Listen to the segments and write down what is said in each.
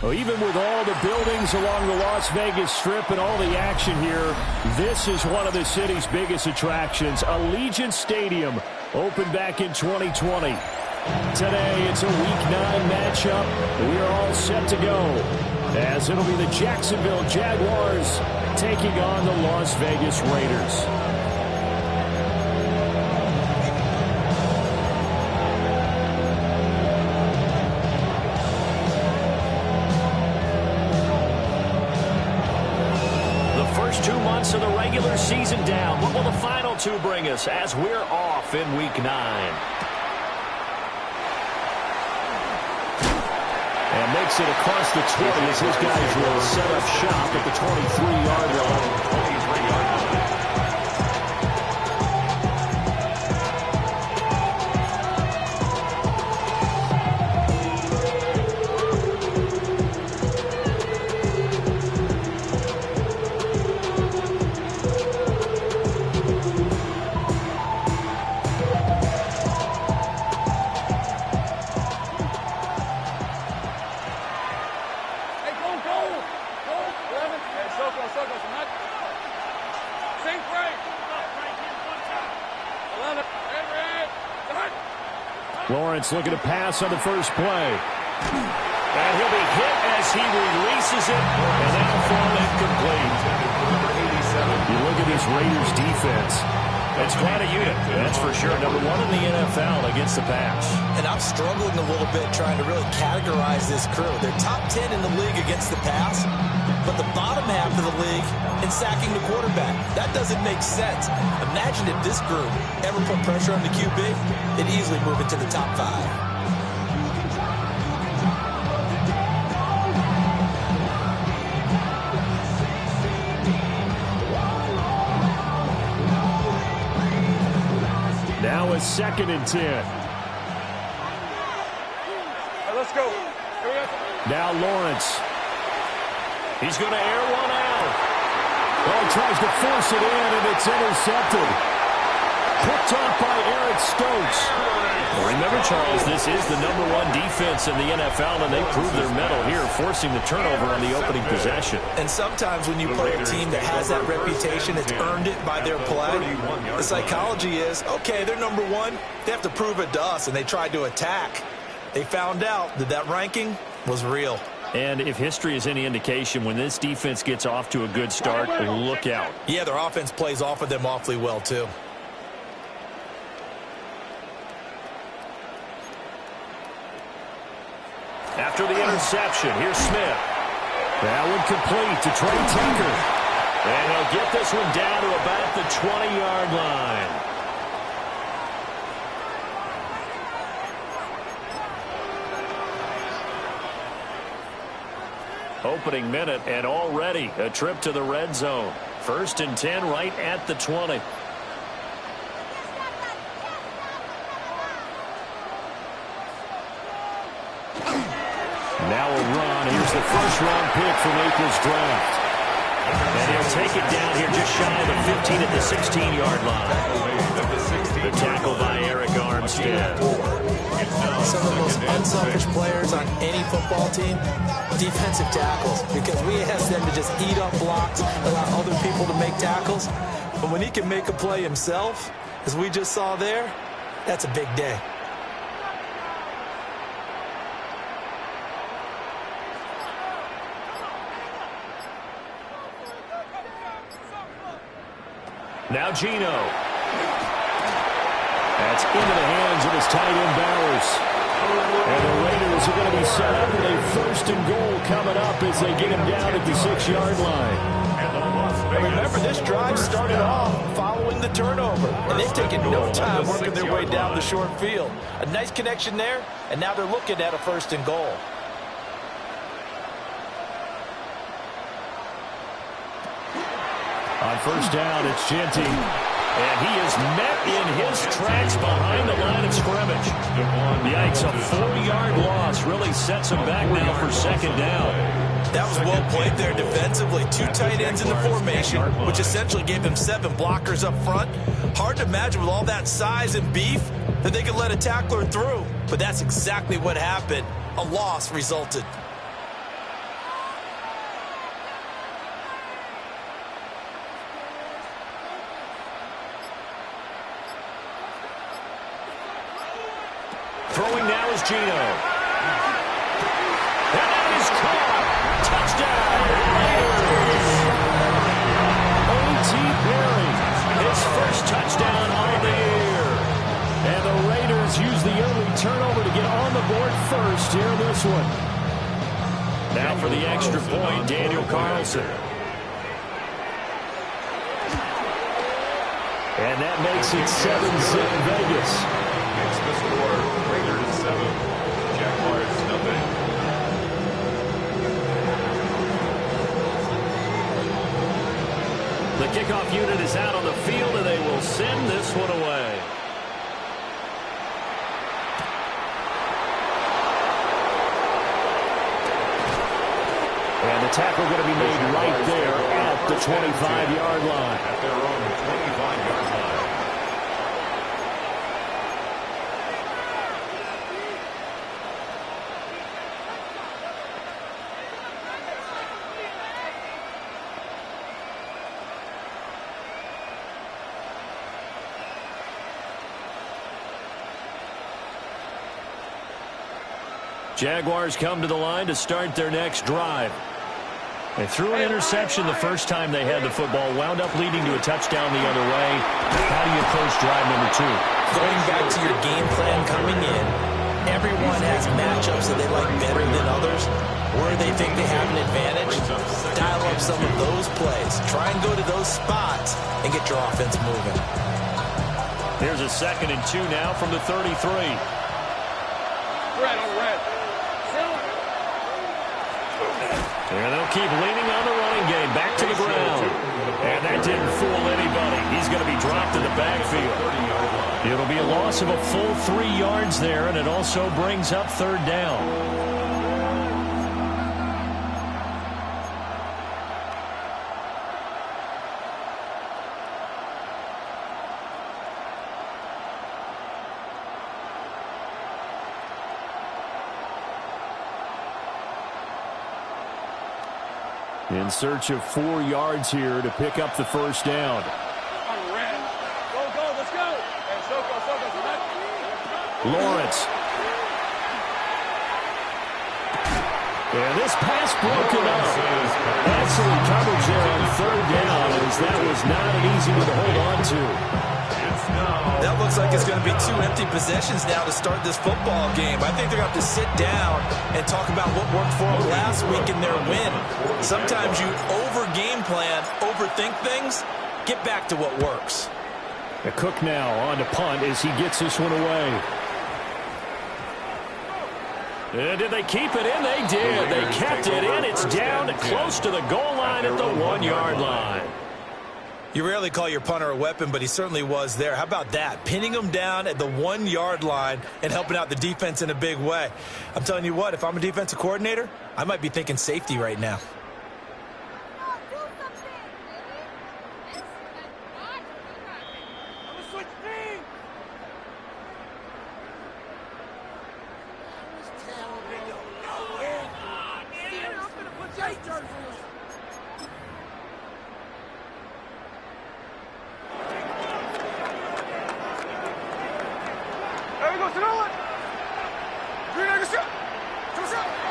Well, even with all the buildings along the Las Vegas Strip and all the action here, this is one of the city's biggest attractions. Allegiant Stadium opened back in 2020. Today, it's a Week 9 matchup. We are all set to go, as it'll be the Jacksonville Jaguars taking on the Las Vegas Raiders. First 2 months of the regular season down. What will the final two bring us as we're off in Week 9? And makes it across the 20 as his guys will set up shop at the 23-yard line. Lawrence looking to pass on the first play. And he'll be hit as he releases it, and that'll fall incomplete. You look at this Raiders defense. It's quite a unit, that's for sure. Number 1 in the NFL against the pass. And I'm struggling a little bit trying to really categorize this crew. They're top 10 in the league against the pass, but the bottom half of the league in sacking the quarterback. That doesn't make sense. Imagine if this group ever put pressure on the QB, they'd easily move into the top 5. Now a 2nd and 10. Right, let's go. Now Lawrence. He's going to air one out. Oh, he tries to force it in, and it's intercepted. Picked off by Eric Stokes. Well, remember, Charles, this is the number 1 defense in the NFL, and they proved their mettle here, forcing the turnover on the opening possession. And sometimes when you play a team that has that reputation, it's earned it by their play. The psychology is, okay, they're number 1. They have to prove it to us, and they tried to attack. They found out that that ranking was real. And if history is any indication, when this defense gets off to a good start, look out. Yeah, their offense plays off of them awfully well, too. After the interception, here's Smith. That one complete to Trey Tucker. And he'll get this one down to about the 20-yard line. Opening minute, and already a trip to the red zone. 1st and 10 right at the 20. Now a run. Here's the first-round pick from April's draft. And he'll take it down here just shy of the 15 at the 16-yard line. The tackle by Eric Armstead. Some of the most unselfish players on any football team, defensive tackles, because we ask them to just eat up blocks, allow other people to make tackles. But when he can make a play himself, as we just saw there, that's a big day. Now Gino. That's into the hands of his tight end Bowers. And the Raiders are going to be set up with a 1st and goal coming up as they get him down at the 6-yard line. And remember, this drive started off following the turnover, and they've taken no time working their way down the short field. A nice connection there, and now they're looking at a 1st and goal. On 1st down, it's Genty. And he is met in his tracks behind the line of scrimmage. Yikes, a 4-yard loss really sets him back now for 2nd down. That was well played there defensively. 2 tight ends in the formation, which essentially gave him 7 blockers up front. Hard to imagine with all that size and beef that they could let a tackler through. But that's exactly what happened. A loss resulted. Throwing now is Geno. And that is caught. Touchdown, Raiders. A.T. Perry, his first touchdown on the year. And the Raiders use the early turnover to get on the board first here in this one. Now for the extra point, Daniel Carlson. And that makes it 7-zip Vegas. It's the score, Raiders 7, Jaguars nothing. The kickoff unit is out on the field, and they will send this one away. And the tackle going to be made right there at the 25-yard line. At their own 25-yard line. Jaguars come to the line to start their next drive. They threw an interception the first time they had the football, wound up leading to a touchdown the other way. How do you approach drive number 2? Going back to your game plan coming in, everyone has matchups that they like better than others. Where they think they have an advantage, dial up some of those plays. Try and go to those spots and get your offense moving. Here's a 2nd and 2 now from the 33. Red on red. And they'll keep leaning on the running game. Back to the ground. And that didn't fool anybody. He's going to be dropped in the backfield. It'll be a loss of a full 3 yards there, and it also brings up 3rd down. In search of 4 yards here to pick up the first down. On red. Go, go, let's go. And so go. Lawrence. And this pass broken up. Excellent coverage there on 3rd down, as that was not an easy one to hold on to. That looks like it's going to be 2 empty possessions now to start this football game. I think they're going to have to sit down and talk about what worked for them last week in their win. Sometimes you over-game plan, overthink things, get back to what works. A Cook now on to punt as he gets this one away. And did they keep it in? They did. They kept it in. It's down close to the goal line at the 1-yard line. You rarely call your punter a weapon, but he certainly was there. How about that? Pinning him down at the 1-yard line and helping out the defense in a big way. I'm telling you what, if I'm a defensive coordinator, I might be thinking safety right now.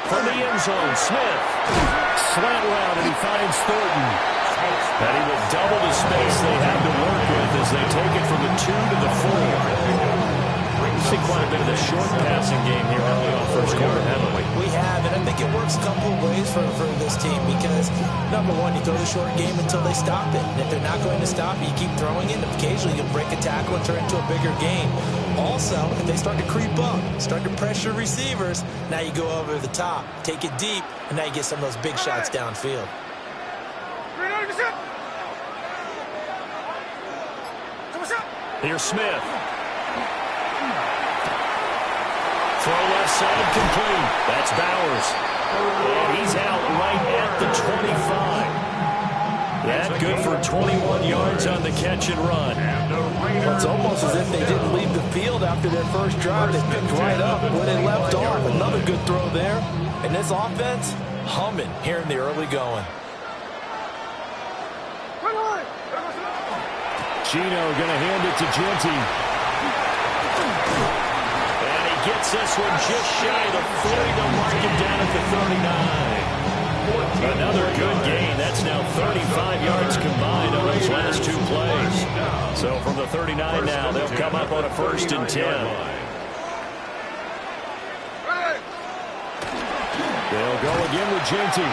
From the end zone, Smith. Slant route, and he finds Thornton. And he will double the space they have to work with as they take it from the 2 to the 4. We've seen quite a bit of the short passing game here early on first quarter, haven't we? We have, and I think it works a couple of ways for this team because, number one, you throw the short game until they stop it. And if they're not going to stop it, you keep throwing it. And occasionally you'll break a tackle and turn it into a bigger game. Also, if they start to creep up, start to pressure receivers, now you go over the top, take it deep, and now you get some of those big shots downfield. Here's Smith. Throw left side complete. That's Bowers. And he's out right at the 25. That good for 21 yards on the catch and run. It's almost as if they didn't leave the field after their first drive. They picked right up where they left off. Another good throw there. And this offense, humming here in the early going. Geno going to hand it to Genty. And he gets this one just shy of the 40. They'll mark him down at the 39. Another good gain. That's now 35 yards combined on those last two plays. So from the 39 now, they'll come up on a 1st and 10. They'll go again with Ginty.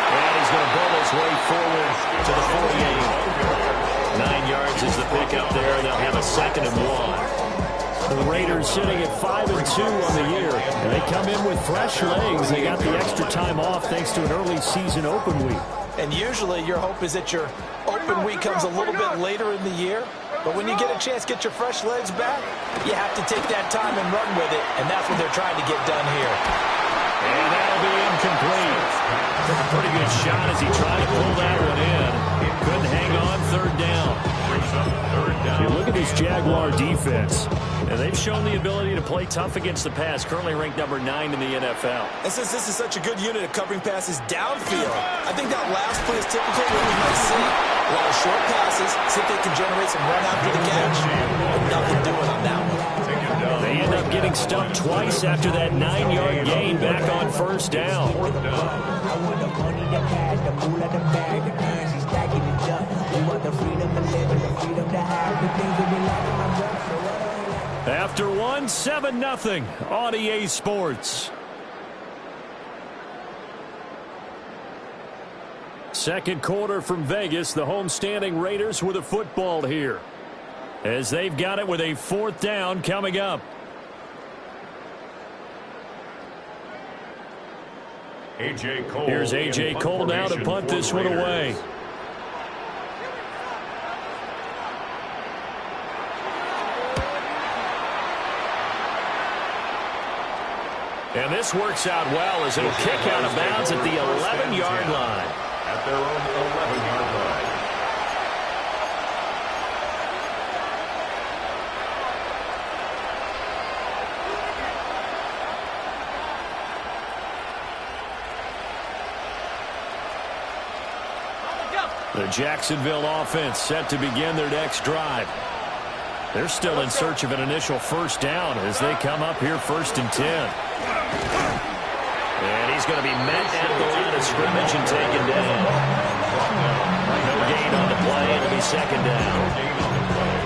And he's going to bull his way forward to the 48. 9 yards is the pickup there. They'll have a 2nd and 1. The Raiders sitting at 5-2 on the year. And they come in with fresh legs. They got the extra time off thanks to an early season open week. And usually your hope is that your open week comes a little bit later in the year. But when you get a chance to get your fresh legs back, you have to take that time and run with it. And that's what they're trying to get done here. And that'll be incomplete. Took a pretty good shot as he tried to pull that one in. Couldn't hang on. 3rd down. You look at this Jaguar defense, and they've shown the ability to play tough against the pass, currently ranked number 9 in the NFL. And since this is such a good unit of covering passes downfield, I think that last play is typical of what we might see. A lot of short passes, see if they can generate some run after the catch, but nothing doing on that one. They end up getting stuck twice after that 9-yard gain back on 1st down. After one, 7-0 on EA Sports. Second quarter from Vegas. The homestanding Raiders with a football here, as they've got it with a 4th down coming up. Here's A.J. Cole now to punt this one away. And this works out well as it'll kick out of bounds at the 11-yard line. At their own 11-yard line. The Jacksonville offense set to begin their next drive. They're still in search of an initial 1st down as they come up here 1st and 10. And he's going to be met at the line of scrimmage and taken down. No gain on the play. It'll be 2nd down.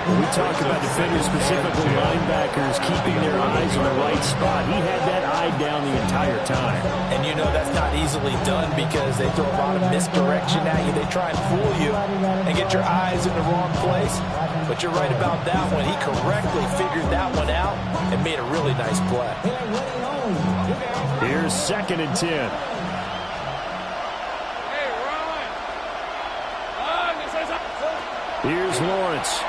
When we talk about defenders, specifically linebackers, keeping their eyes in the right spot, he had that eye down the entire time. And you know that's not easily done because they throw a lot of misdirection at you. They try and fool you and get your eyes in the wrong place. But you're right about that one. He correctly figured that one out and made a really nice play. Here's 2nd and 10. Here's Lawrence.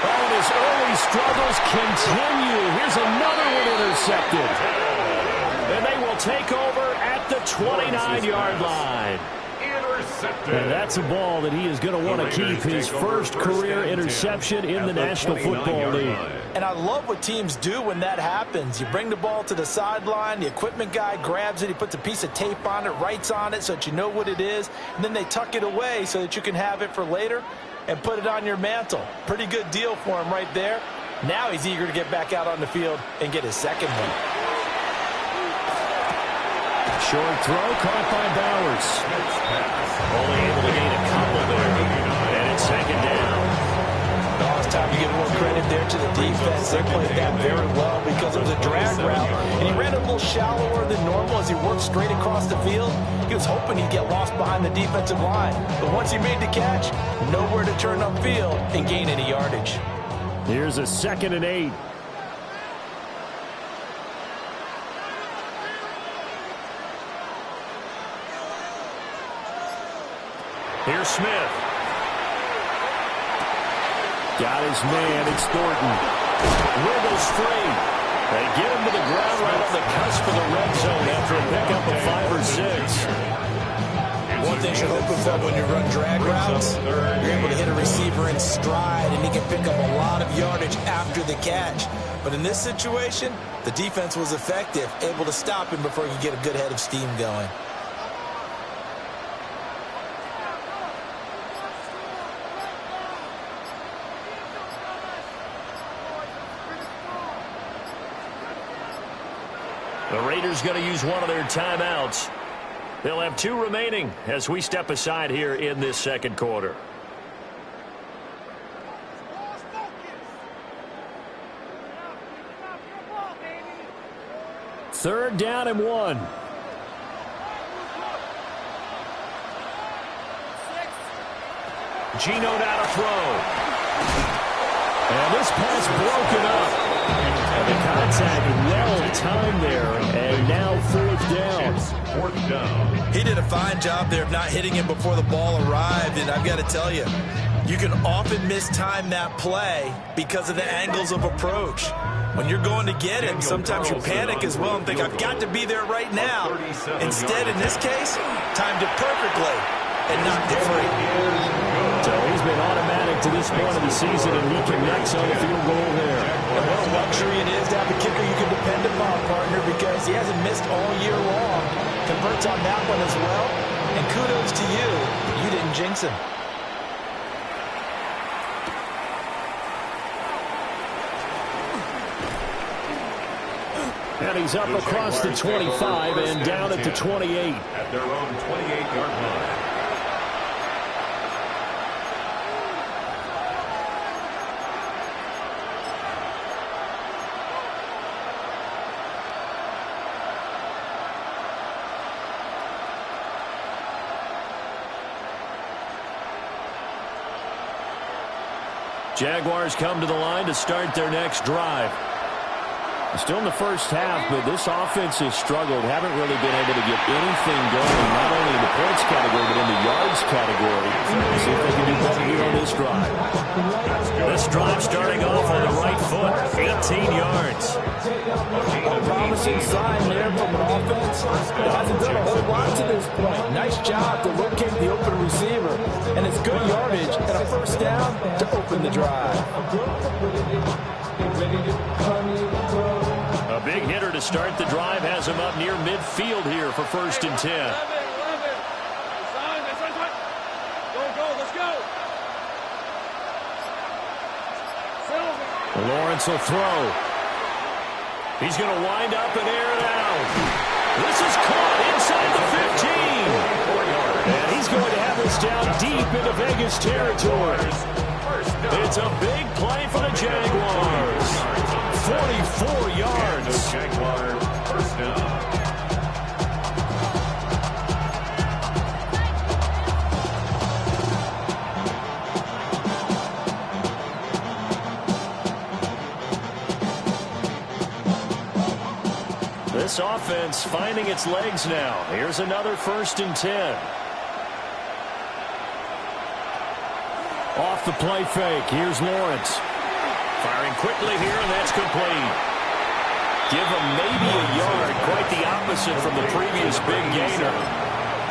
Oh, and his early struggles continue. Here's another one intercepted. And they will take over at the 29-yard line. And that's a ball that he is going to want to keep, his first career interception in the National Football League. And I love what teams do when that happens. You bring the ball to the sideline, the equipment guy grabs it, he puts a piece of tape on it, writes on it so that you know what it is, and then they tuck it away so that you can have it for later and put it on your mantle. Pretty good deal for him right there. Now he's eager to get back out on the field and get his 2nd one. Short throw caught by Bowers. Only able to gain a couple there. And it's 2nd down. Oh, it's time to give more credit there to the defense. They played that very well because it was a drag route. And he ran a little shallower than normal as he worked straight across the field. He was hoping he'd get lost behind the defensive line. But once he made the catch, nowhere to turn upfield and gain any yardage. Here's a 2nd and 8. Here's Smith. Got his man. It's Thornton. Wiggles free. They get him to the ground right on the cusp of the red zone after a pickup of 5 or 6. One thing you're hoping for when you run drag routes, you're able to hit a receiver in stride, and he can pick up a lot of yardage after the catch. But in this situation, the defense was effective, able to stop him before he could get a good head of steam going. The Raiders going to use one of their timeouts. They'll have 2 remaining as we step aside here in this second quarter. Third down and 1. Geno now to throw. And this pass broken up. And the contact well-timed there. And now 4th down. 4th down. He did a fine job there of not hitting him before the ball arrived. And I've got to tell you, you can often mistime that play because of the angles of approach. When you're going to get him, sometimes you panic as well and think, I've got to be there right now. Instead, in this case, timed it perfectly and knocked it free. So he's been automatic to this point of the season, and he connects on the field goal there. And what a luxury it is to have a kicker you can depend upon, partner, because he hasn't missed all year long. Converts on that one as well. And kudos to you. You didn't jinx him. And he's up across the 25 and down at the 28. At their own 28-yard line. Jaguars come to the line to start their next drive. Still in the first half, but this offense has struggled. Haven't really been able to get anything going, not only in the points category, but in the yards category. See if they can do better here on this drive. This drive starting off on the right foot, 18 yards. A promising sign there from an offense that hasn't done a whole lot to this point. Nice job to locate the open receiver. And it's good yardage and a first down to open the drive. A big hitter to start the drive has him up near midfield here for 1st and 10. Lawrence will throw. He's going to wind up and air it out. This is caught inside the 15. And he's going to have this down deep into Vegas territory. It's a big play for the Jaguars. 44 yards. Jaguars, 1st down. This offense finding its legs now. Here's another 1st and 10. Off the play fake. Here's Lawrence. Firing quickly here, and that's complete. Give him maybe a yard. Quite the opposite from the previous big gainer.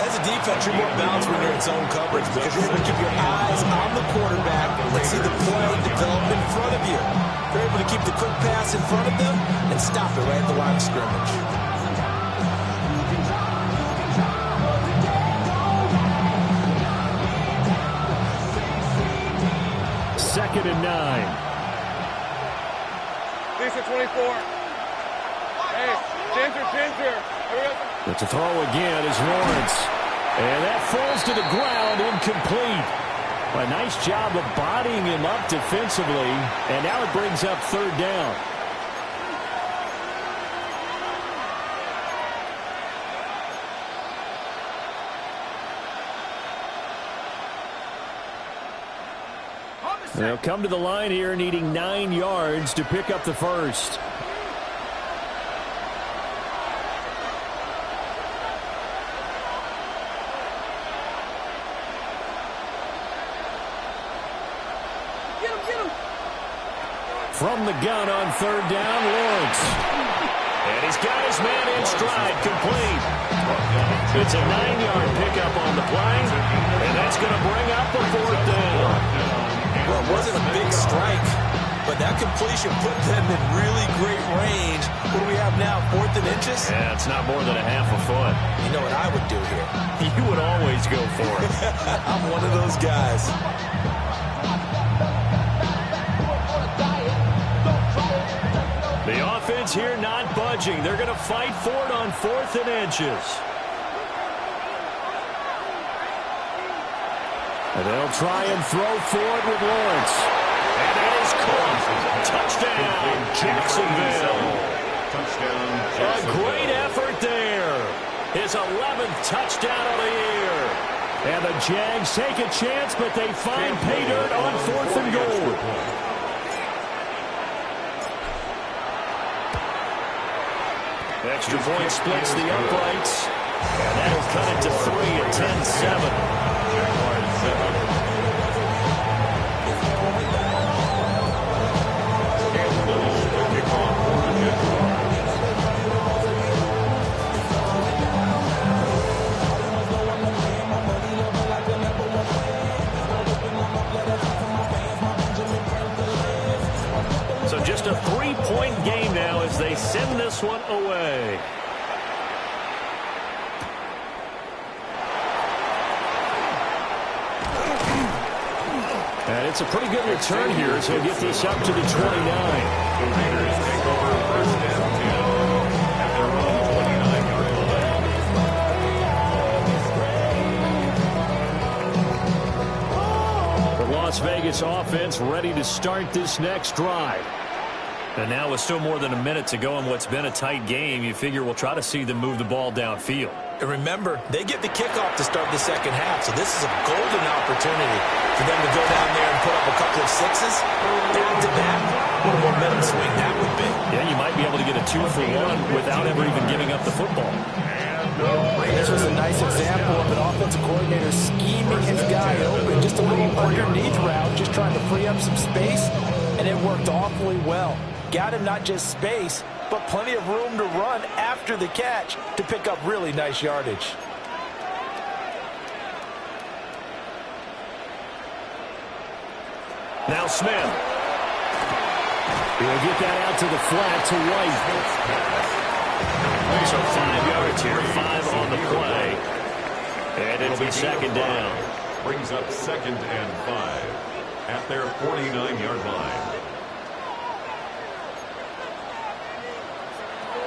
As a defense, you're more balanced when you're in zone coverage because you're able to keep your eyes on the quarterback and see the play develop in front of you. You're able to keep the quick pass in front of them and stop it right at the line of scrimmage. Second and 9. Lisa 24. Hey, Ginger. But to throw again is Lawrence. And that falls to the ground, incomplete. A nice job of bodying him up defensively. And now it brings up 3rd down. They'll come to the line here needing 9 yards to pick up the first. Get him. From the gun on 3rd down, Lawrence. And he's got his man in stride, complete. It's a 9-yard pickup on the play, and that's going to bring up the 4th down. Well, it wasn't a big strike, but that completion put them in really great range. What do we have now, 4th and inches? Yeah, it's not more than a half a foot. You know what I would do here? You would always go for it. I'm one of those guys. The offense here not budging. dodging. They're going to fight for it on 4th and inches. And they'll try and throw for it with Lawrence. And that is caught. Touchdown, Jacksonville. Touchdown, A great effort there. His 11th touchdown of the year. And the Jags take a chance, but they find pay dirt on 4th and goal. Extra point splits the uprights. And that'll cut it to 3 at 10-7. Jaguars 7. So just a 3-point game now as they send this one away. And it's a pretty good return here as he'll get this up to the 29. The Raiders take over 1st and 10 at their own 29-yard line. The Las Vegas offense ready to start this next drive. And now with still more than a minute to go in what's been a tight game, you figure we'll try to see them move the ball downfield. And remember, they get the kickoff to start the second half, so this is a golden opportunity for them to go down there and put up a couple of sixes. Back-to-back, what a momentum swing that would be. Yeah, you might be able to get a 2-for-1 without ever even giving up the football. This was a nice example of an offensive coordinator scheming his guy open. Just a little underneath route, just trying to free up some space, and it worked awfully well. Got him not just space, but plenty of room to run after the catch to pick up really nice yardage. Now Smith. He'll get that out to the flat to White. So 5 yards here, 5 on the play. And it'll be second down. Brings up 2nd and 5 at their 49-yard line.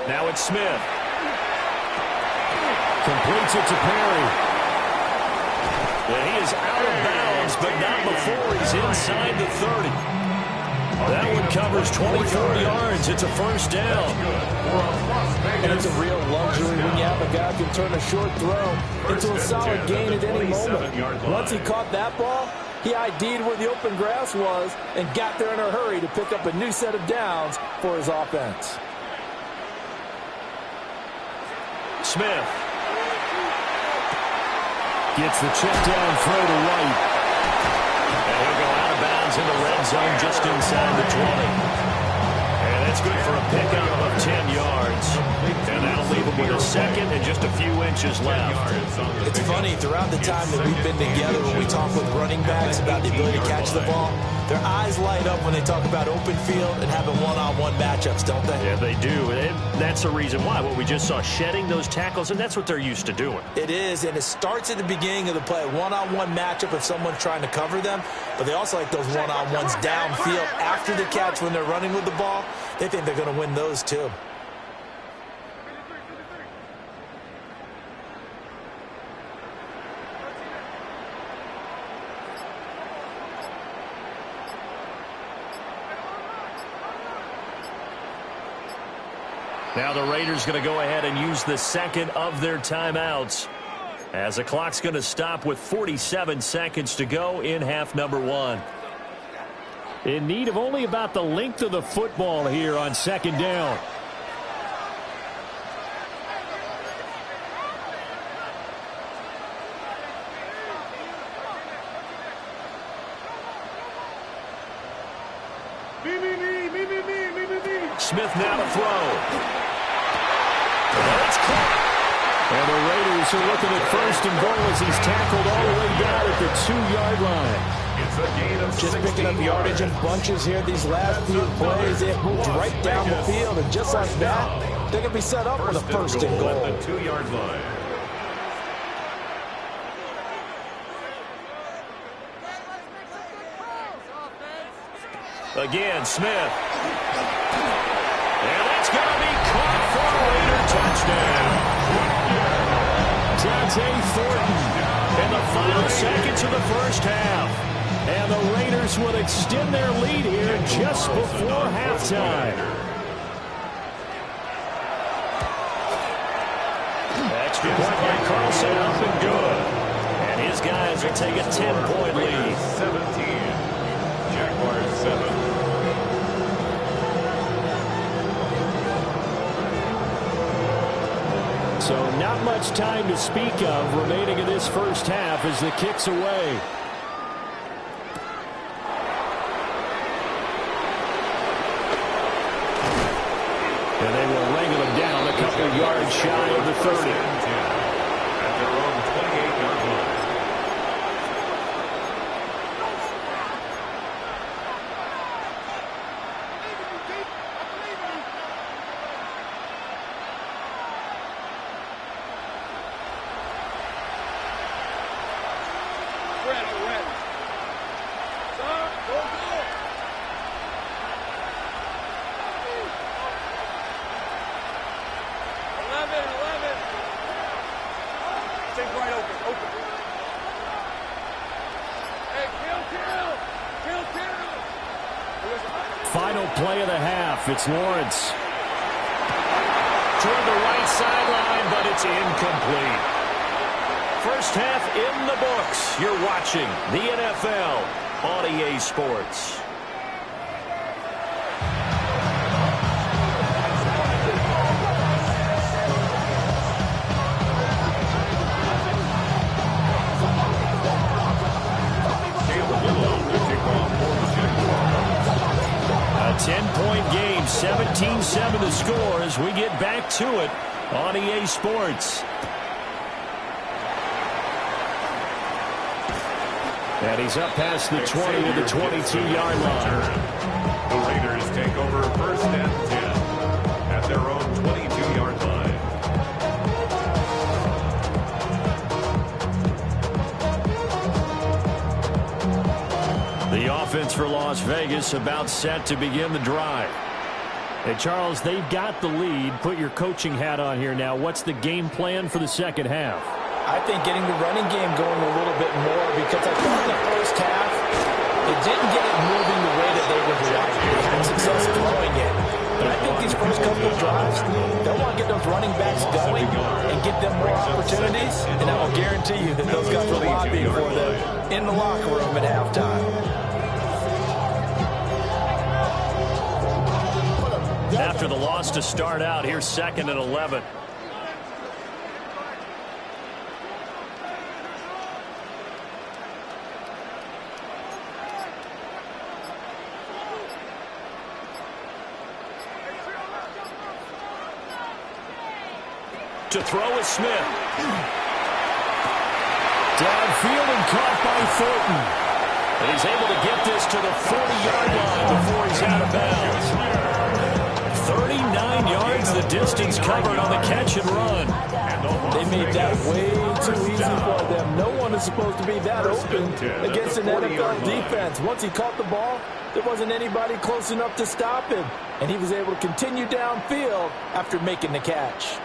Now it's Smith. Completes it to Perry. And he is out of bounds, but not before he's inside the 30. That one covers 24 yards. It's a first down. And it's a real luxury when you have a guy who can turn a short throw into a solid gain at any moment. Once he caught that ball, he ID'd where the open grass was and got there in a hurry to pick up a new set of downs for his offense. Smith gets the check down throw to White. And he'll go out of bounds in the red zone just inside the 20. And that's good for a pickup of 10 yards. And that'll leave him with a second and just a few inches left. It's funny, throughout the time that we've been together, when we talk with running backs about the ability to catch the ball, their eyes light up when they talk about open field and having one-on-one matchups, don't they? Yeah, they do. And that's the reason why. What we just saw, shedding those tackles, and that's what they're used to doing. It is, and it starts at the beginning of the play. One-on-one matchup if someone's trying to cover them, but they also like those one-on-ones downfield after the catch when they're running with the ball. They think they're going to win those too. Now the Raiders going to go ahead and use the second of their timeouts as the clock's going to stop with 47 seconds to go in half number 1. In need of only about the length of the football here on second down. Smith now to throw. It's caught. And the Raiders are looking at first and goal as he's tackled all the way down at the 2-yard line. It's a gain of Just picking up yardage in bunches here these last few plays. They have moved right down the field, and just like that, they're going to be set up with a first and goal. At the 2-yard line. Again, Smith. And that's going to be caught for touchdown. Thornton in the final seconds of the first half. And the Raiders will extend their lead here just before halftime. Extra point by Carlson, up and good. And his guys will take a 10-point lead. 17. Jaguars 7. So not much time to speak of remaining in this first half as the kick's away. And they will wrangle him down a couple of yards shy of the 30. At their own 28-yard line. Final play of the half. It's Lawrence. Toward the right sideline, but it's incomplete. First half in the books. You're watching the NFL on EA Sports. A 10-point game, 17-7 the score as we get back to it on EA Sports. And he's up past the 20 to the 22-yard line. The Raiders take over first and 10 at their own 22-yard line. The offense for Las Vegas about set to begin the drive. Hey, Charles, they've got the lead. Put your coaching hat on here now. What's the game plan for the second half? I think getting the running game going a little bit more, because I thought in the first half it didn't get it moving the way that they would like. They had success throwing it. But I think these first couple of drives, they'll want to get those running backs going and get them more opportunities. And I will guarantee you that those guys will lobby for them in the locker room at halftime. After the loss to start out, here's 2nd and 11. To throw is Smith. Downfield and caught by Thornton. And he's able to get this to the 40-yard line before he's out of bounds. 39 yards the distance covered on the catch and run. They made that way too easy for them. No one is supposed to be that open against an NFL defense. Once he caught the ball, there wasn't anybody close enough to stop him. And he was able to continue downfield after making the catch.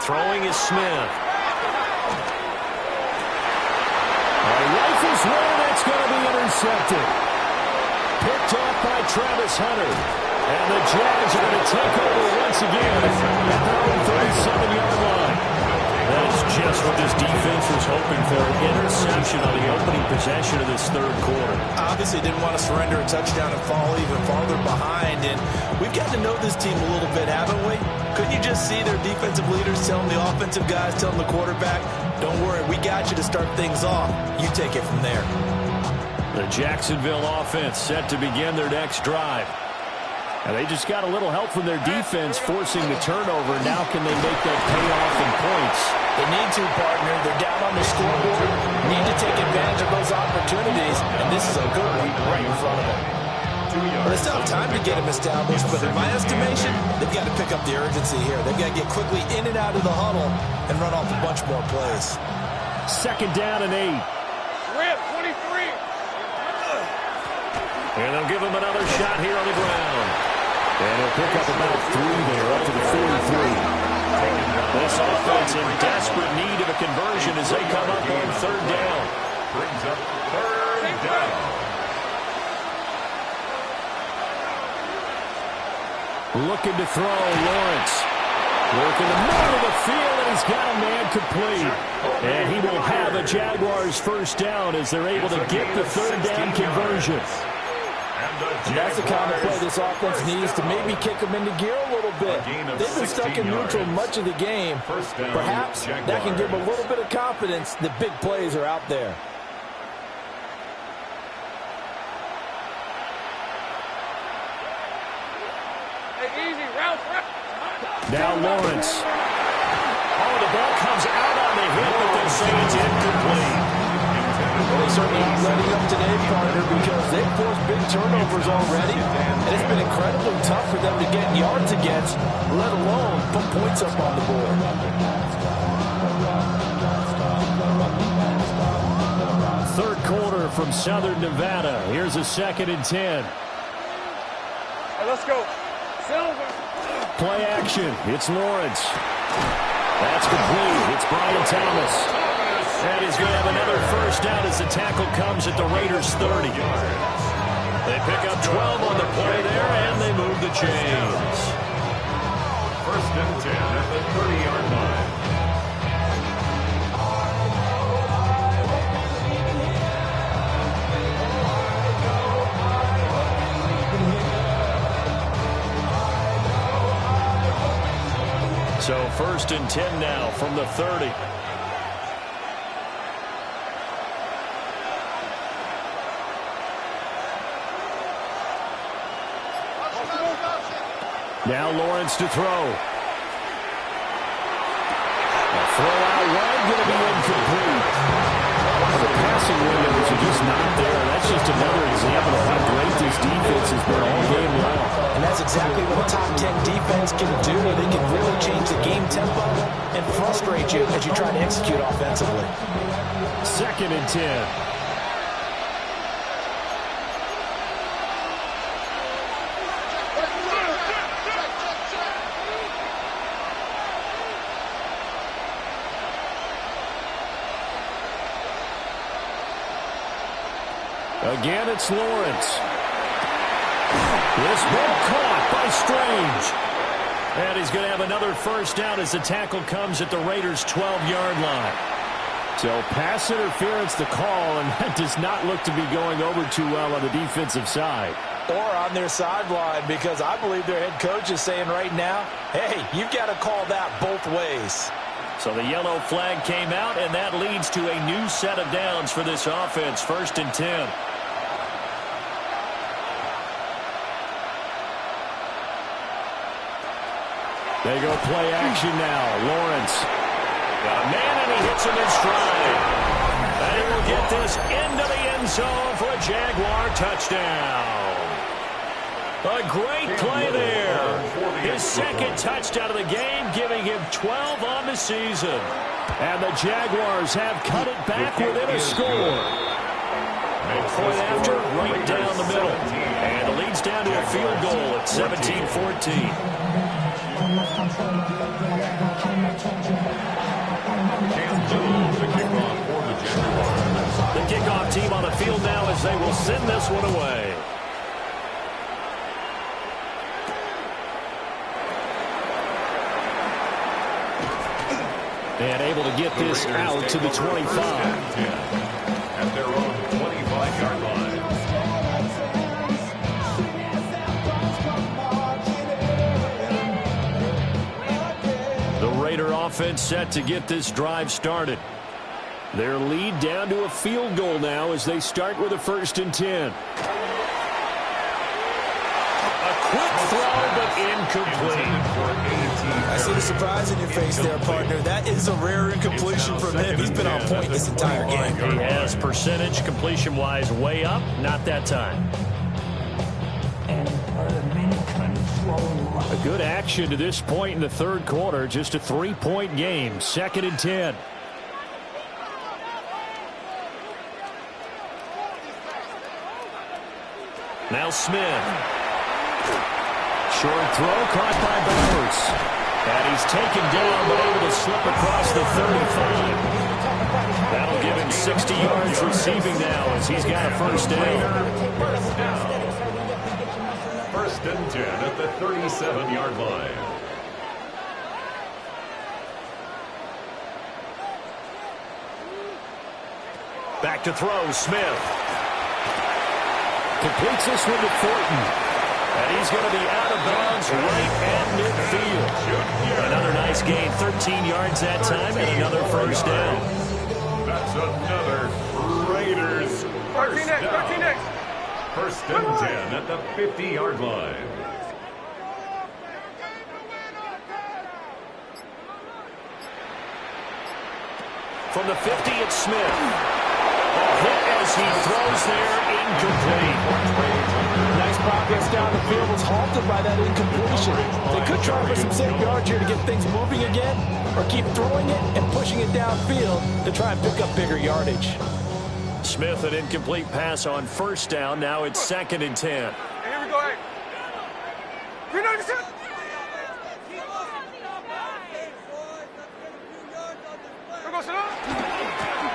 Throwing is Smith. Rifles one, that's going to be intercepted. Picked off by Travis Hunter. And the Jags are going to take over once again at their own 37-yard line. That is just what this defense was hoping for. An interception on the opening possession of this third quarter. Obviously didn't want to surrender a touchdown and fall even farther behind. And we've got to know this team a little bit, haven't we? Couldn't you just see their defensive leaders telling the offensive guys, telling the quarterback, don't worry, we got you to start things off. You take it from there. The Jacksonville offense set to begin their next drive. And they just got a little help from their defense forcing the turnover. Now can they make that pay off in points? They need to, partner. They're down on the scoreboard. Need to take advantage of those opportunities. And this is a good one right in front of them. Well, they still have time to get them established, but in my estimation, they've got to pick up the urgency here. They've got to get quickly in and out of the huddle and run off a bunch more plays. 2nd down and 8. Rip, 23. And they'll give him another shot here on the ground. And he'll pick up about 3 there, up to the 43. This offense in desperate need of a conversion as they come up on 3rd down. Brings up 3rd down. Looking to throw, Lawrence. Working the middle of the field, and he's got a man complete. And he will have a Jaguars 1st down as they're able to get the 3rd down conversion. And that's the kind of play this offense needs to maybe kick them into gear a little bit. They've been stuck in neutral much of the game. Perhaps that can give them a little bit of confidence that big plays are out there. Now Lawrence. Oh, the ball comes out on the hit, but they say it's incomplete. Well, they certainly aren't letting up today, partner, because they've forced big turnovers already, and it's been incredibly tough for them to get yards against, let alone put points up on the board. Third quarter from Southern Nevada. Here's a 2nd and 10. Hey, let's go. Silver. Play action. It's Lawrence. That's complete. It's Brian Thomas. And he's going to have another 1st down as the tackle comes at the Raiders' 30. They pick up 12 on the play there, and they move the chains. 1st and 10 at the 30-yard line. So 1st and 10 now from the 30. Now Lawrence to throw. A throw out wide, going to be incomplete. The passing windows are just not there. That's just another example of how great this defense has been all game long. And that's exactly what a top 10 defense can do. They can really change the game tempo and frustrate you as you try to execute offensively. 2nd and 10. Again, it's Lawrence. This ball caught by Strange. And he's going to have another 1st down as the tackle comes at the Raiders' 12-yard line. So pass interference the call, and that does not look to be going over too well on the defensive side. Or on their sideline, because I believe their head coach is saying right now, hey, you've got to call that both ways. So the yellow flag came out, and that leads to a new set of downs for this offense. 1st and 10. They go play action now. Lawrence. Got a man, and he hits him in stride. And he will get this into the end zone for a Jaguar touchdown. A great play there. His 2nd touchdown of the game, giving him 12 on the season. And the Jaguars have cut it back within a score. Point after, right down the middle. And it leads down to a field goal at 17-14. The kickoff team on the field now as they will send this one away. And able to get this out to the 25. At their own 25-yard line. The Raider offense set to get this drive started. Their lead down to a field goal now as they start with a 1st and 10. A quick throw, but incomplete. I see the surprise in your face there, partner. That is a rare incompletion from him. He's been on point this entire game. He has percentage completion-wise way up. Not that time. A good action to this point in the 3rd quarter. Just a 3-point game. 2nd and 10. Now Smith. Short throw caught by Bowers. And he's taken down but able to slip across the 35. That'll give him 60 yards receiving now as he's got a first down. First and 10 at the 37-yard line. Back to throw, Smith. Completes this one to Thornton. And he's going to be out of bounds right at midfield. Another nice gain, 13 yards that time, and another first down. That's another Raiders first down. First and 10 at the 50-yard line. From the 50, it's Smith. A hit as he throws there, incomplete. Nice progress down the field was halted by that incompletion. They could try for some safe yards here to get things moving again, or keep throwing it and pushing it downfield to try and pick up bigger yardage. Smith, an incomplete pass on first down. Now it's 2nd and 10. Here we go, hey.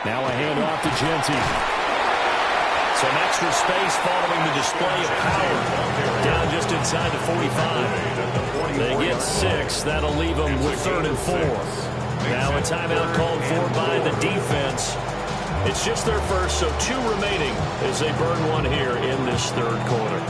Now a handoff to Genty. Some extra space following the display of power. Down just inside the 45. They get 6. That'll leave them with 3rd and 4. Now a timeout called for by the defense. It's just their first, so 2 remaining as they burn one here in this 3rd quarter.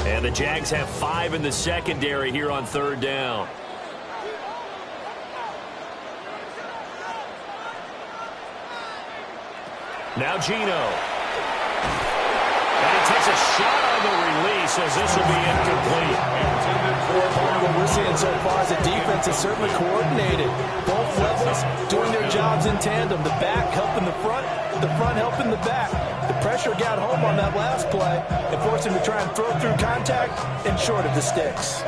And the Jags have 5 in the secondary here on 3rd down. Now Geno. And he takes a shot on the release as this will be incomplete. What we're seeing so far is the defense is certainly coordinated. Both levels doing their jobs in tandem. The back helping the front helping the back. The pressure got home on that last play and forced him to try and throw through contact and short of the sticks.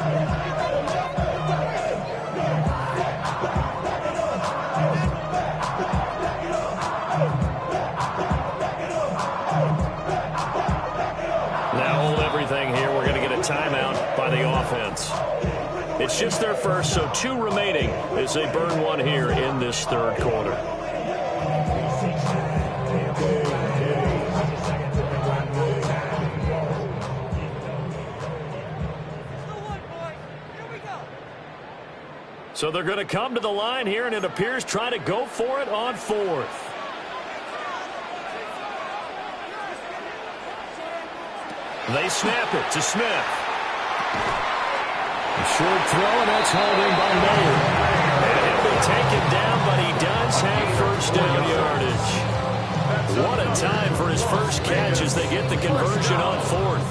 Timeout by the offense. It's just their first, so 2 remaining as they burn one here in this 3rd quarter. So they're going to come to the line here, and it appears trying to go for it on 4th. They snap it to Smith. A short throw, and that's hauled in by Miller. And he'll be taken down, but he does have first down yardage. What a time for his first catch as they get the conversion on 4th.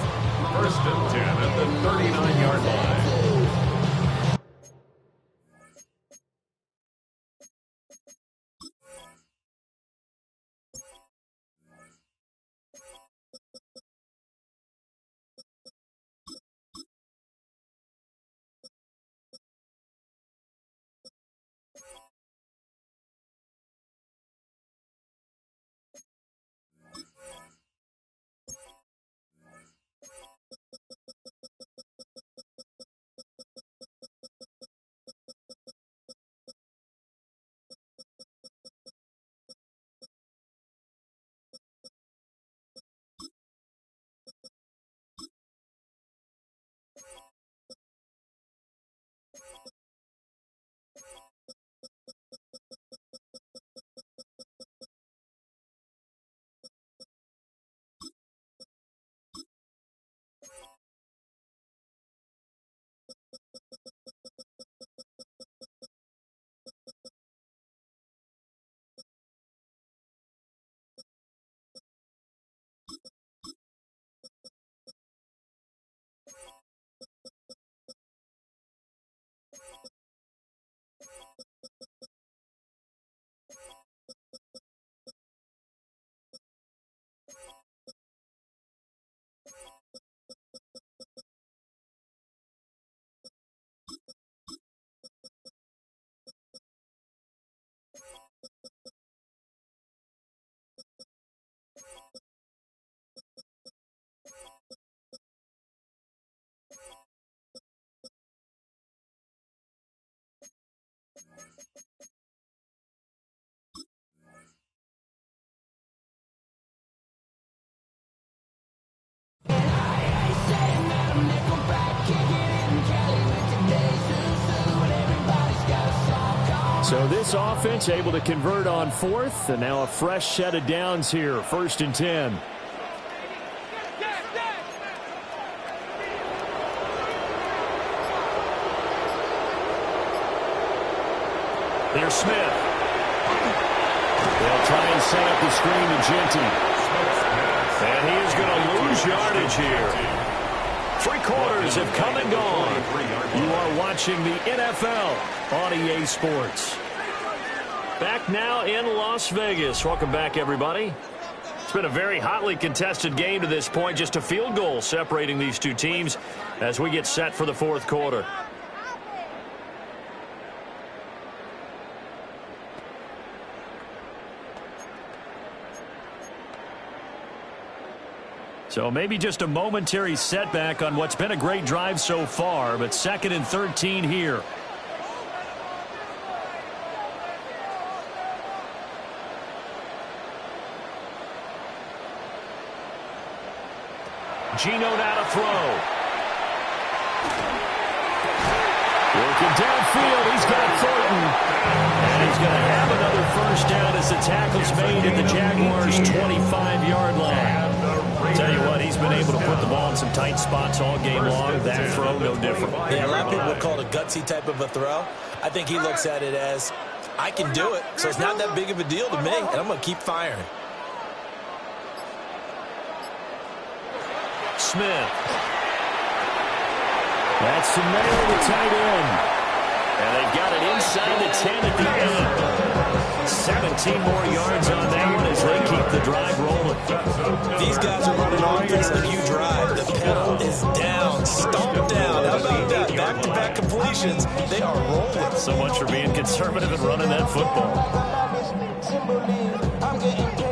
First and 10 at the 39-yard line. So this offense able to convert on fourth, and now a fresh set of downs here, 1st and 10. Here's Smith. They'll try and set up the screen to Genty. And he is going to lose yardage here. 3 quarters have come and gone. You are watching the NFL on EA Sports. Back now in Las Vegas. Welcome back, everybody. It's been a very hotly contested game to this point. Just a field goal separating these two teams as we get set for the 4th quarter. So maybe just a momentary setback on what's been a great drive so far, but 2nd and 13 here. Gino now to throw. Working downfield, he's got Thornton. And he's going to have another 1st down as the tackle's made at the Jaguars' 25-yard line. Tell you what, he's been able to put the ball in some tight spots all game long. That throw, no different. Yeah, a lot of people would call it a gutsy type of a throw. I think he looks at it as, I can do it, so it's not that big of a deal to me, and I'm going to keep firing. Smith. That's the middle of the tight end. And they've got it inside the 10 at the end. 17 more yards on that one as they keep the drive rolling. These guys are running offense like you drive. The pedal is down, stomped down. How about that? Back-to-back completions. They are rolling. So much for being conservative and running that football.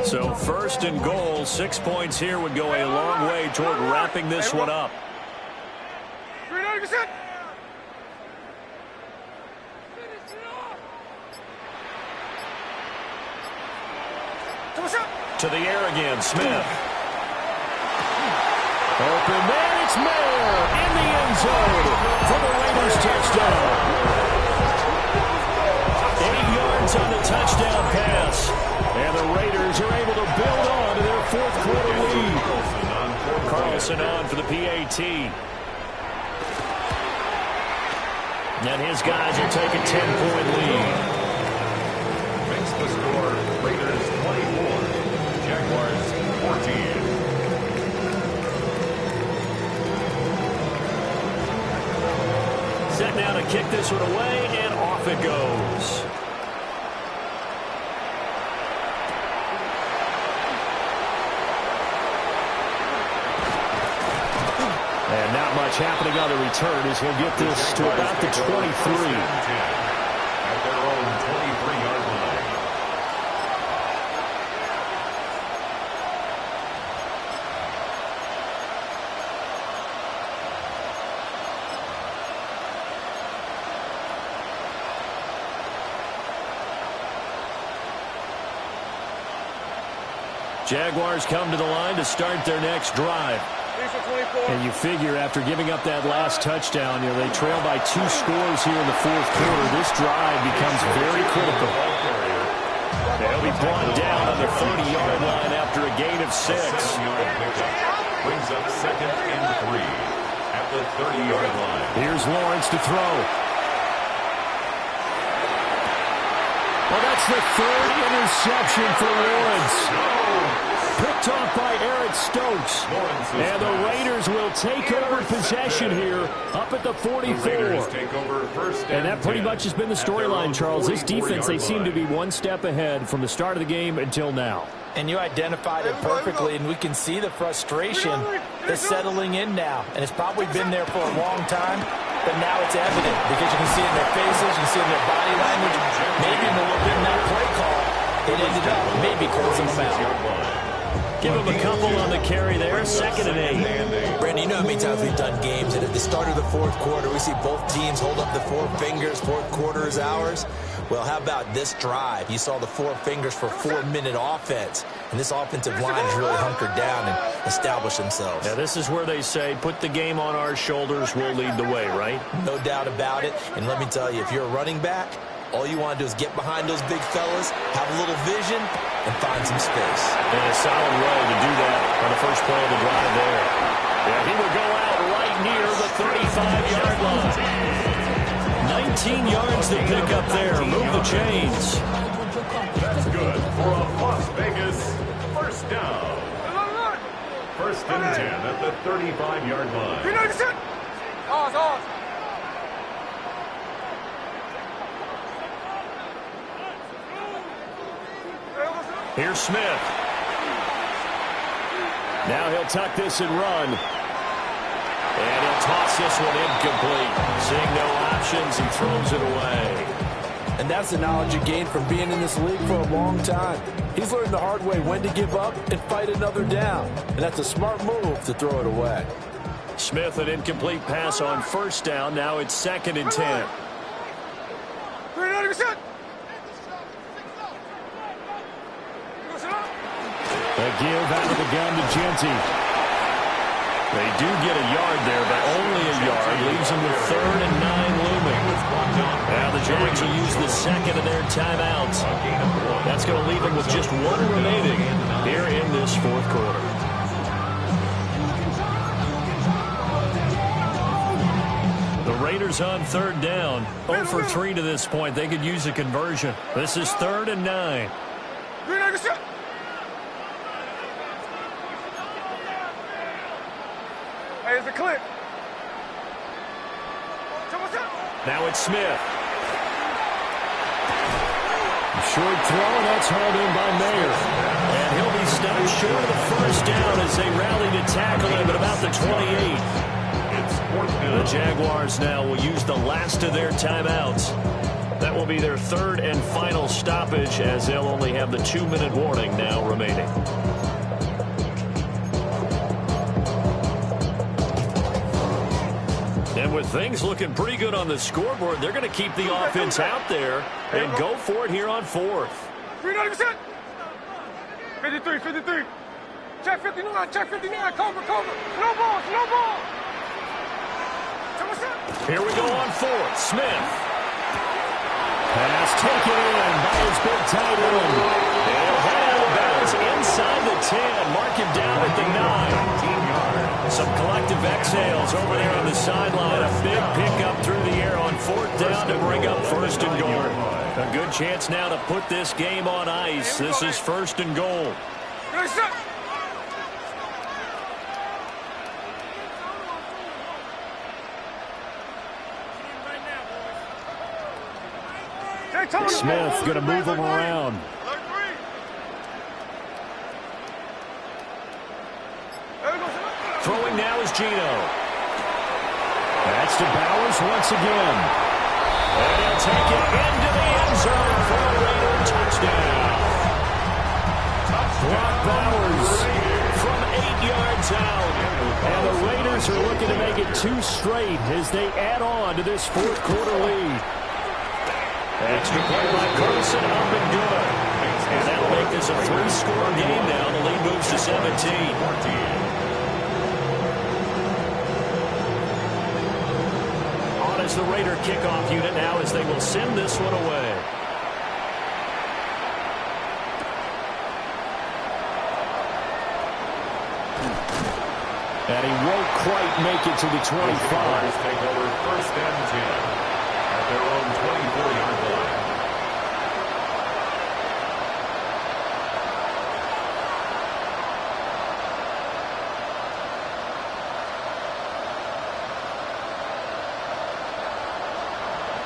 So 1st and goal, 6 points here would go a long way toward wrapping this one up. To the air again, Smith. Open there, it's Mayer in the end zone for the Raiders touchdown. 8 yards on the touchdown pass. And the Raiders are able to build on to their 4th quarter lead. Carlson on for the PAT. And his guys will take a 10-point lead. Makes the score Raiders 24, Jaguars 14. Set now to kick this one away, and off it goes. And not much happening on the return as he'll get this to about the 23. At their own 23-yard line. Jaguars come to the line to start their next drive. And you figure after giving up that last touchdown, they trail by 2 scores here in the 4th quarter. This drive becomes very critical. They'll be brought down on the 30-yard line after a gain of 6. Brings up 2nd and 3 at the 30-yard line. Here's Lawrence to throw. Well, that's the 3rd interception for Lawrence. Picked off by Eric Stokes. And the Raiders will take over possession here up at the 44. And that pretty much has been the storyline, Charles. This defense, they seem to be one step ahead from the start of the game until now. And you identified it perfectly, and we can see the frustration that's settling in now. And it's probably been there for a long time, but now it's evident because you can see it in their faces, you can see it in their body language, maybe in a little bit in that play call. It ended up maybe closing them out. Give him a couple on the carry there. 2nd and 8. Brandon, you know how many times we've done games, and at the start of the 4th quarter, we see both teams hold up the 4 fingers, 4th quarter is ours. Well, how about this drive? You saw the 4 fingers for 4-minute offense, and this offensive line has really hunkered down and established themselves. Now, this is where they say, put the game on our shoulders, we'll lead the way, right? No doubt about it, and let me tell you, if you're a running back, All you want to do is get behind those big fellas, have a little vision, and find some space. And a solid way to do that on the first play of the drive there. Yeah, he would go out right near the 35-yard line. 19 yards to pick up there. Move the chains. That's good for a Las Vegas first down. First and 10 at the 35-yard line. Here's Smith. Now he'll tuck this and run. And he'll toss this one incomplete. Seeing no options, he throws it away. And that's the knowledge you gain from being in this league for a long time. He's learned the hard way when to give up and fight another down. And that's a smart move to throw it away. Smith, an incomplete pass on first down. Now it's 2nd and 10. A give out of the gun to Genty. They do get a yard there, but only a yard. Leaves them with 3rd and 9 looming. Now the Jags will use the second of their timeouts. That's going to leave them with just 1 remaining here in this 4th quarter. The Raiders on 3rd down. 0 for 3 to this point. They could use a conversion. This is 3rd and 9. Hey, it's a clip. Now it's Smith. Short throw, and that's hauled in by Mayer. And he'll be stopped short of the first down as they rally to tackle him at about the 28. The Jaguars now will use the last of their timeouts. That will be their 3rd and final stoppage, as they'll only have the 2-minute warning now remaining. And with things looking pretty good on the scoreboard, they're going to keep the offense out there and go for it here on 4th. 53, 53. Check 59, check 59. Cover. No ball. Here we go on 4th. Smith. Pass taken in by his big tight end. He'll head out of bounds inside the 10. Mark him down at the 9. 19 yards. Some collective exhales over there on the sideline. A big pickup through the air on 4th down to bring up 1st and goal. A good chance now to put this game on ice. This is 1st and goal. Smith going to move him around. Throwing now is Gino. That's to Bowers once again. And he'll take it into the end zone for a Raider touchdown. Brock Bowers from 8 yards out. And the Raiders are looking to make it 2 straight as they add on to this 4th quarter lead. Extra play by Carson, up and good. And that'll make this a 3-score game now. The lead moves to 17. On is the Raider kickoff unit now as they will send this one away. And he won't quite make it to the 25. Take over 1st and 10 at their own 24-yard line.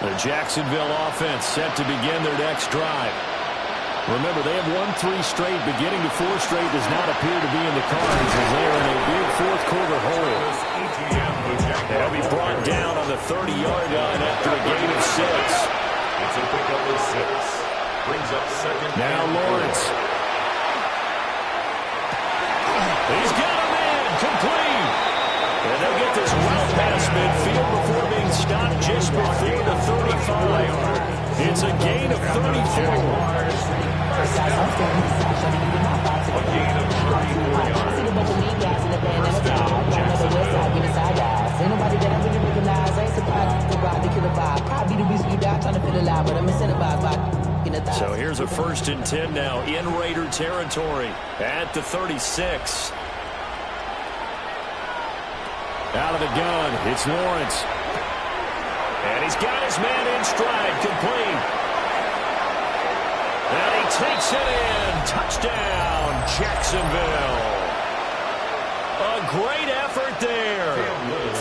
The Jacksonville offense set to begin their next drive. Remember, they have won 3 straight. Beginning to 4 straight does not appear to be in the cards as they are in a big 4th quarter hole. They'll be brought down on the 30-yard line after a gain of 6. It's a pickup of 6. Brings up 2nd. Now Lawrence. He's got a man complete. And they'll get this well past midfield before being stopped just before the 35. It's a gain of 34. A gain of 34 yards. First down, Jacksonville. So here's a 1st and 10 now in Raider territory at the 36. Out of the gun, it's Lawrence. And he's got his man in stride, complete. And he takes it in. Touchdown, Jacksonville. A great effort there.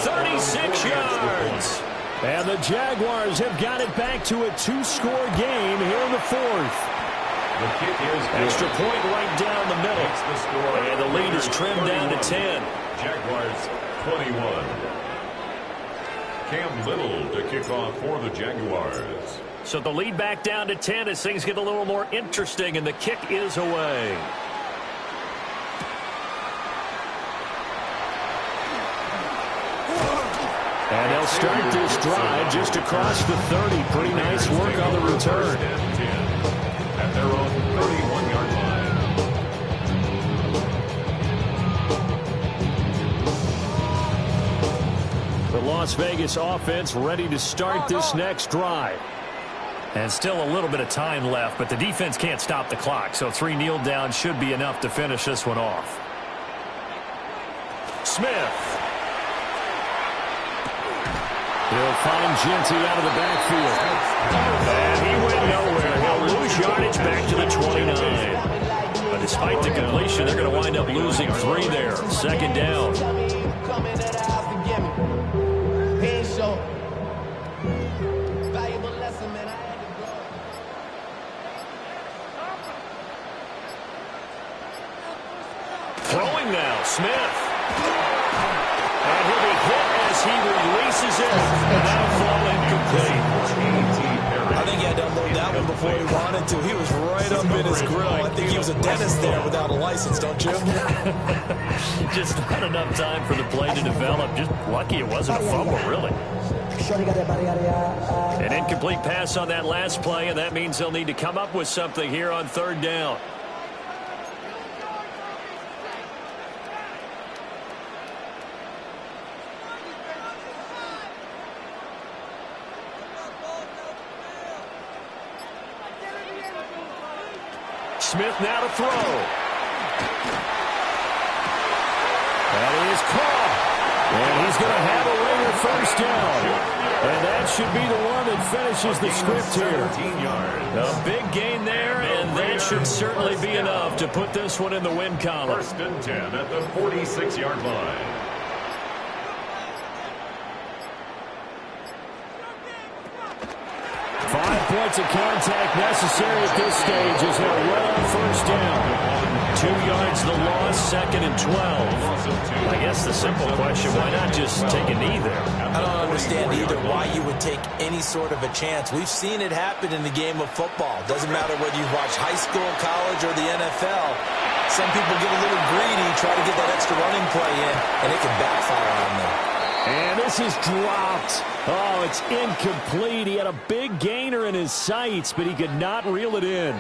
36 yards. And the Jaguars have got it back to a 2-score game here in the 4th. The kick is extra point right down the middle. And the lead is trimmed down to 10. Jaguars 21. Cam Little to kick off for the Jaguars. So the lead back down to 10 as things get a little more interesting, and the kick is away. And they'll start this drive just across the 30. Pretty nice work on the return. At their own 31-yard line. The Las Vegas offense ready to start this next drive. And still a little bit of time left, but the defense can't stop the clock, so 3 kneel downs should be enough to finish this one off. Smith. He'll find Genty out of the backfield. And he went nowhere. He'll lose yardage back to the 29. But despite the completion, they're going to wind up losing 3 there. 2nd down. Throwing now, Smith. And he'll be hit as he releases it. And that'll fall incomplete. I think he had to unload that one before he wanted to. He was right up in his grill. I think he was a dentist there without a license, don't you? Just not enough time for the play to develop. Just lucky it wasn't a fumble, really. An incomplete pass on that last play, and that means they'll need to come up with something here on 3rd down. Smith now to throw. That is caught. And he's going to have a Raider 1st down. And that should be the one that finishes the script here. A big gain there, and that should certainly be enough to put this one in the win column. 1st and 10 at the 46-yard line. Five points of contact necessary at this stage as they'll run on 1st down. 2 yards the loss, 2nd and 12. I guess the simple question, why not just take a knee there? I don't understand either why you would take any sort of a chance. We've seen it happen in the game of football. Doesn't matter whether you watch high school, college, or the NFL. Some people get a little greedy, try to get that extra running play in, and it can backfire on them. And this is dropped. Oh, it's incomplete. He had a big gainer in his sights, but he could not reel it in.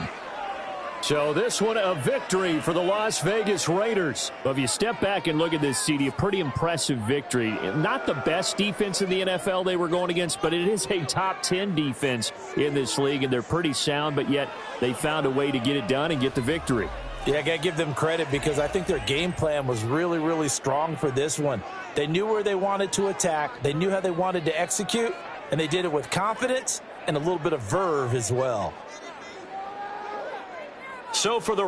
So this one, a victory for the Las Vegas Raiders. Well, if you step back and look at this, CD, a pretty impressive victory. Not the best defense in the NFL they were going against, but it is a top 10 defense in this league, and they're pretty sound, but yet they found a way to get it done and get the victory. Yeah, I got to give them credit because I think their game plan was really, really strong for this one. They knew where they wanted to attack. They knew how they wanted to execute, and they did it with confidence and a little bit of verve as well. So for the